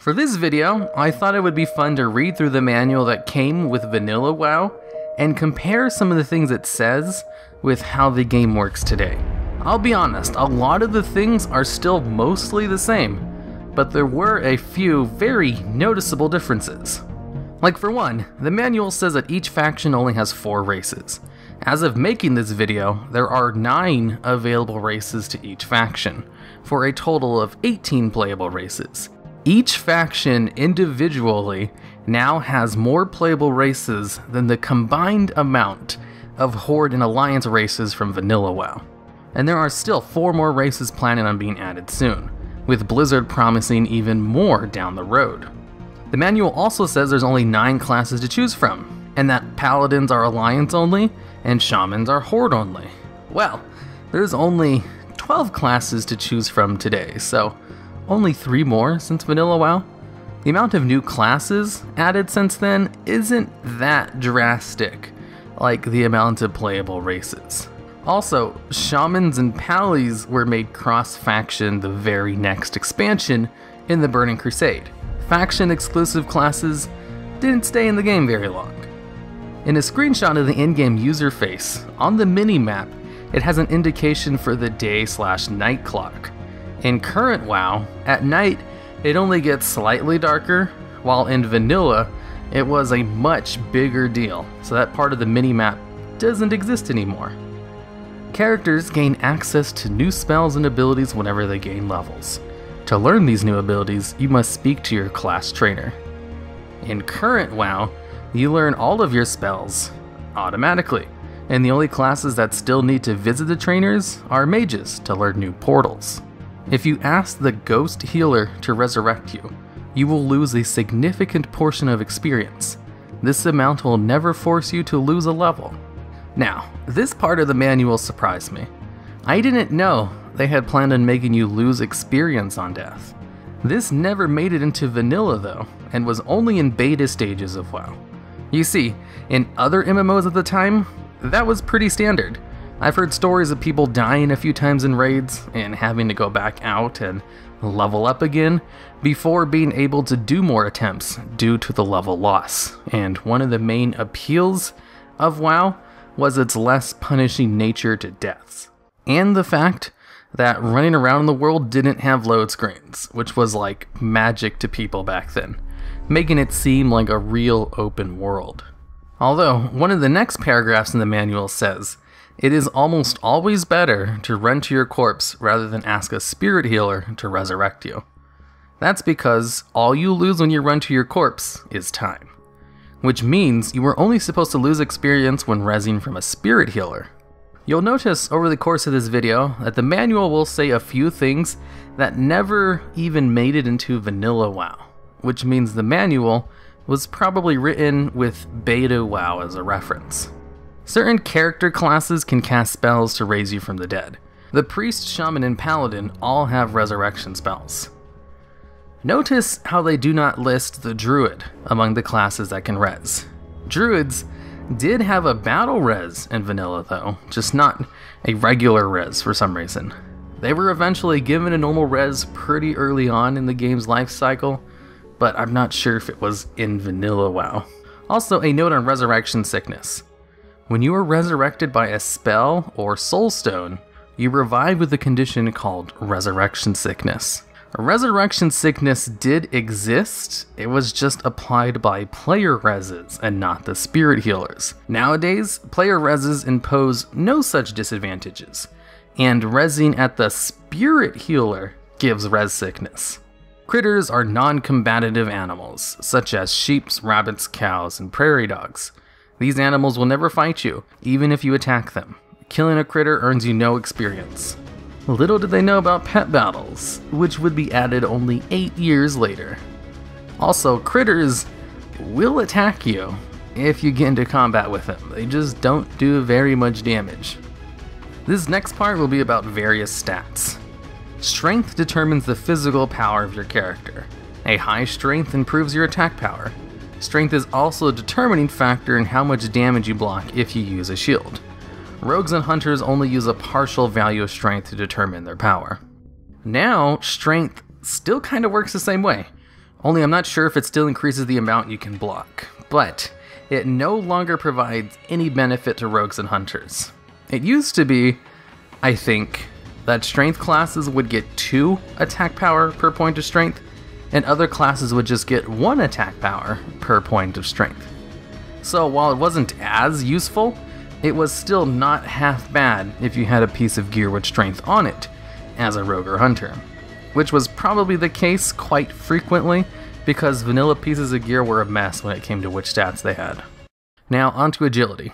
For this video, I thought it would be fun to read through the manual that came with vanilla WoW and compare some of the things it says with how the game works today. I'll be honest, a lot of the things are still mostly the same, but there were a few very noticeable differences. Like for one, the manual says that each faction only has 4 races. As of making this video, there are 9 available races to each faction, for a total of 18 playable races. Each faction individually now has more playable races than the combined amount of Horde and Alliance races from vanilla WoW. And there are still 4 more races planning on being added soon, with Blizzard promising even more down the road. The manual also says there's only 9 classes to choose from, and that paladins are Alliance only, and shamans are Horde only. Well, there's only 12 classes to choose from today, so only 3 more since vanilla WoW. The amount of new classes added since then isn't that drastic, like the amount of playable races. Also, shamans and pallies were made cross-faction the very next expansion in the Burning Crusade. Faction-exclusive classes didn't stay in the game very long. In a screenshot of the in-game user face, on the mini-map, it has an indication for the day/night clock. In current WoW, at night, it only gets slightly darker, while in vanilla, it was a much bigger deal, so that part of the minimap doesn't exist anymore. Characters gain access to new spells and abilities whenever they gain levels. To learn these new abilities, you must speak to your class trainer. In current WoW, you learn all of your spells automatically, and the only classes that still need to visit the trainers are mages to learn new portals. If you ask the ghost healer to resurrect you, you will lose a significant portion of experience. This amount will never force you to lose a level. Now, this part of the manual surprised me. I didn't know they had planned on making you lose experience on death. This never made it into vanilla though, and was only in beta stages of WoW. You see, in other MMOs at the time, that was pretty standard. I've heard stories of people dying a few times in raids and having to go back out and level up again before being able to do more attempts due to the level loss. And one of the main appeals of WoW was its less punishing nature to deaths. And the fact that running around the world didn't have load screens, which was like magic to people back then, making it seem like a real open world. Although, one of the next paragraphs in the manual says, it is almost always better to run to your corpse rather than ask a spirit healer to resurrect you. That's because all you lose when you run to your corpse is time, which means you are only supposed to lose experience when rezzing from a spirit healer. You'll notice over the course of this video that the manual will say a few things that never even made it into vanilla WoW, which means the manual was probably written with beta WoW as a reference. Certain character classes can cast spells to raise you from the dead. The priest, shaman, and paladin all have resurrection spells. Notice how they do not list the druid among the classes that can res. Druids did have a battle res in vanilla though, just not a regular res for some reason. They were eventually given a normal res pretty early on in the game's life cycle, but I'm not sure if it was in vanilla WoW. Also, a note on resurrection sickness. When you are resurrected by a spell or soulstone, you revive with a condition called resurrection sickness. Resurrection sickness did exist, it was just applied by player reses and not the spirit healers. Nowadays, player reses impose no such disadvantages, and resing at the spirit healer gives res sickness. Critters are non-combative animals, such as sheep, rabbits, cows, and prairie dogs. These animals will never fight you, even if you attack them. Killing a critter earns you no experience. Little did they know about pet battles, which would be added only 8 years later. Also, critters will attack you if you get into combat with them. They just don't do very much damage. This next part will be about various stats. Strength determines the physical power of your character. A high strength improves your attack power. Strength is also a determining factor in how much damage you block if you use a shield. Rogues and hunters only use a partial value of strength to determine their power. Now, strength still kind of works the same way. Only I'm not sure if it still increases the amount you can block, but it no longer provides any benefit to rogues and hunters. It used to be, I think, that strength classes would get 2 attack power per point of strength, and other classes would just get 1 attack power per point of strength. So while it wasn't as useful, it was still not half bad if you had a piece of gear with strength on it as a rogue or hunter, which was probably the case quite frequently because vanilla pieces of gear were a mess when it came to which stats they had. Now onto agility.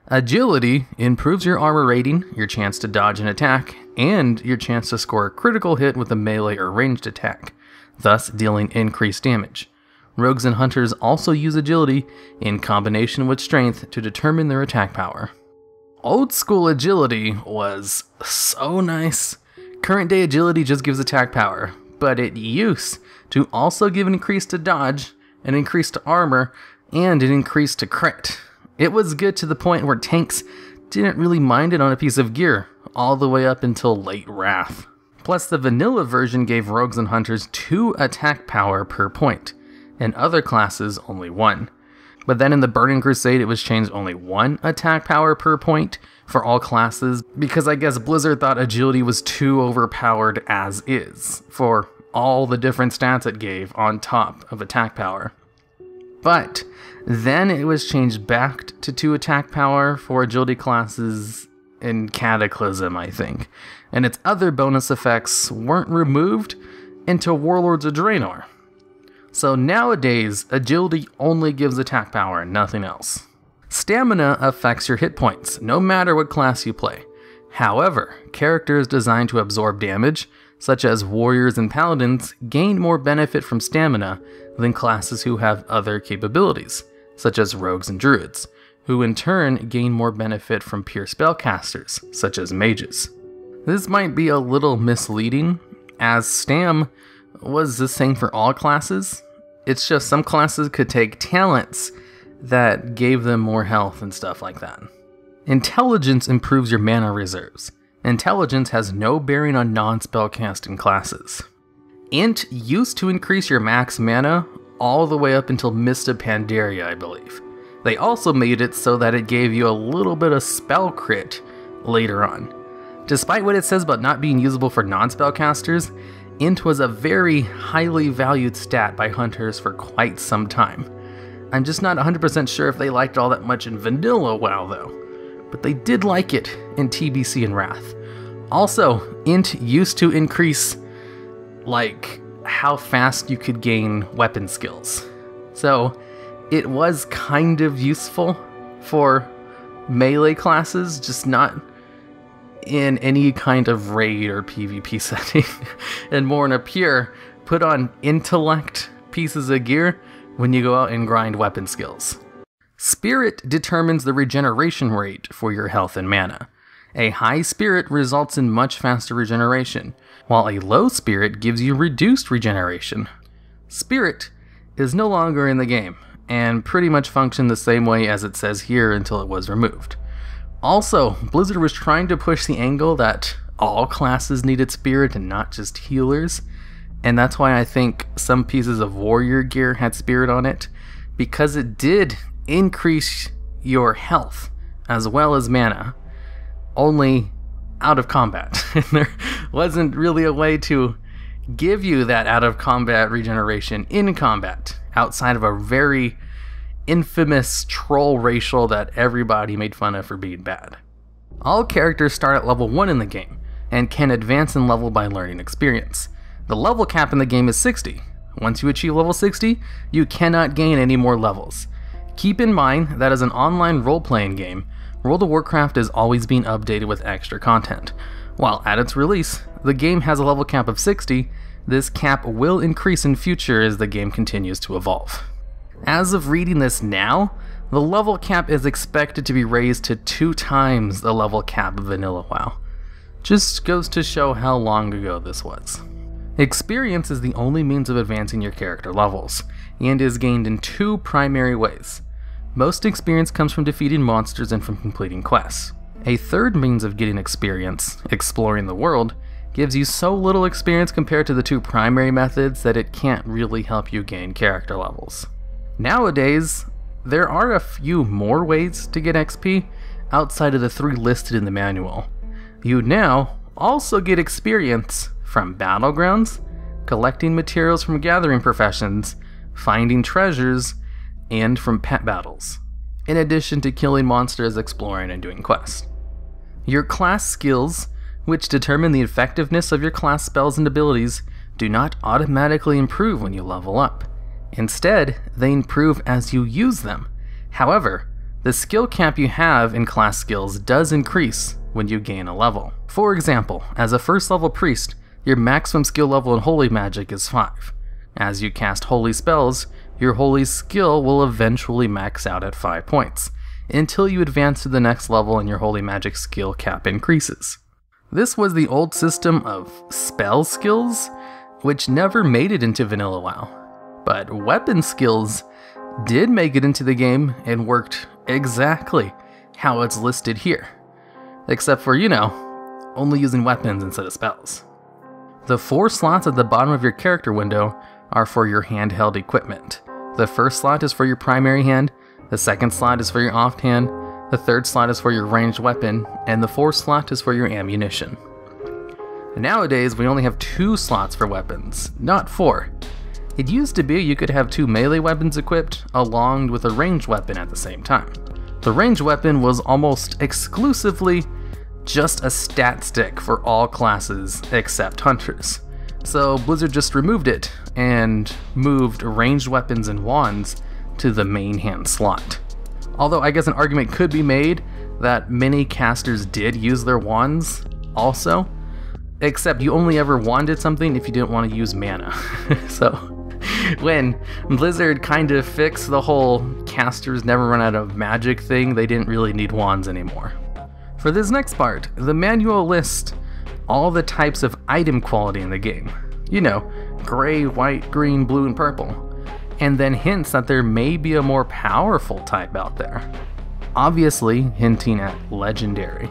Agility improves your armor rating, your chance to dodge an attack, and your chance to score a critical hit with a melee or ranged attack, thus dealing increased damage. Rogues and hunters also use agility in combination with strength to determine their attack power. Old school agility was so nice. Current day agility just gives attack power, but it used to also give an increase to dodge, an increase to armor, and an increase to crit. It was good to the point where tanks didn't really mind it on a piece of gear, all the way up until late Wrath. Plus the vanilla version gave rogues and hunters 2 attack power per point, and other classes only 1. But then in the Burning Crusade it was changed only 1 attack power per point for all classes, because I guess Blizzard thought agility was too overpowered as is, for all the different stats it gave on top of attack power. But then it was changed back to 2 attack power for agility classes in Cataclysm, I think, and its other bonus effects weren't removed until Warlords of Draenor. So nowadays, agility only gives attack power and nothing else. Stamina affects your hit points, no matter what class you play. However, characters designed to absorb damage, such as warriors and paladins, gain more benefit from stamina than classes who have other capabilities, such as rogues and druids, who in turn gain more benefit from pure spellcasters, such as mages. This might be a little misleading, as stam was the same for all classes. It's just some classes could take talents that gave them more health and stuff like that. Intelligence improves your mana reserves. Intelligence has no bearing on non-spellcasting classes. Int used to increase your max mana all the way up until Mist of Pandaria, I believe. They also made it so that it gave you a little bit of spell crit later on. Despite what it says about not being usable for non-spellcasters, Int was a very highly valued stat by hunters for quite some time. I'm just not 100% sure if they liked it all that much in vanilla WoW though, but they did like it in TBC and Wrath. Also, Int used to increase, like, how fast you could gain weapon skills. So, it was kind of useful for melee classes, just not in any kind of raid or PvP setting, and more in a pure put on intellect pieces of gear when you go out and grind weapon skills. Spirit determines the regeneration rate for your health and mana. A high spirit results in much faster regeneration, while a low spirit gives you reduced regeneration. Spirit is no longer in the game, and pretty much functioned the same way as it says here until it was removed. Also, Blizzard was trying to push the angle that all classes needed spirit and not just healers, and that's why I think some pieces of warrior gear had spirit on it, because it did increase your health as well as mana, only out of combat. And there wasn't really a way to give you that out of combat regeneration in combat, outside of a very infamous troll racial that everybody made fun of for being bad. All characters start at level 1 in the game, and can advance in level by learning experience. The level cap in the game is 60. Once you achieve level 60, you cannot gain any more levels. Keep in mind that as an online role-playing game, World of Warcraft is always being updated with extra content. While at its release, the game has a level cap of 60, this cap will increase in future as the game continues to evolve. As of reading this now, the level cap is expected to be raised to 2 times the level cap of vanilla WoW. Just goes to show how long ago this was. Experience is the only means of advancing your character levels, and is gained in 2 primary ways. Most experience comes from defeating monsters and from completing quests. A third means of getting experience, exploring the world, gives you so little experience compared to the two primary methods that it can't really help you gain character levels. Nowadays, there are a few more ways to get XP outside of the 3 listed in the manual. You now also get experience from battlegrounds, collecting materials from gathering professions, finding treasures, and from pet battles, in addition to killing monsters, exploring, and doing quests. Your class skills, which determine the effectiveness of your class spells and abilities, do not automatically improve when you level up. Instead, they improve as you use them. However, the skill cap you have in class skills does increase when you gain a level. For example, as a first level priest, your maximum skill level in holy magic is 5. As you cast holy spells, your holy skill will eventually max out at 5 points, until you advance to the next level and your holy magic skill cap increases. This was the old system of spell skills, which never made it into vanilla WoW. But weapon skills did make it into the game and worked exactly how it's listed here. Except for, only using weapons instead of spells. The 4 slots at the bottom of your character window are for your handheld equipment. The first slot is for your primary hand, the second slot is for your offhand, the third slot is for your ranged weapon, and the 4th slot is for your ammunition. Nowadays, we only have 2 slots for weapons, not 4. It used to be you could have 2 melee weapons equipped along with a ranged weapon at the same time. The ranged weapon was almost exclusively just a stat stick for all classes except hunters. So Blizzard just removed it and moved ranged weapons and wands to the main hand slot. Although I guess an argument could be made that many casters did use their wands also, except you only ever wanded something if you didn't want to use mana. So when Blizzard kind of fixed the whole casters never run out of magic thing, they didn't really need wands anymore. For this next part, the manual lists all the types of item quality in the game. Gray, white, green, blue, and purple. And then hints that there may be a more powerful type out there. Obviously hinting at legendary.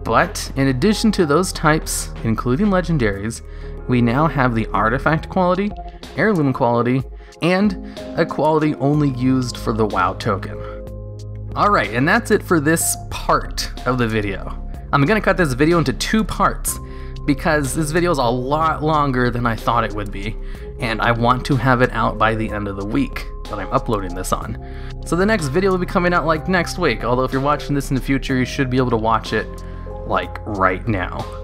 But in addition to those types, including legendaries, we now have the artifact quality, heirloom quality, and a quality only used for the WoW token. Alright, and that's it for this part of the video. I'm gonna cut this video into 2 parts because this video is a lot longer than I thought it would be, and I want to have it out by the end of the week that I'm uploading this on. So the next video will be coming out like next week, although if you're watching this in the future, you should be able to watch it like right now.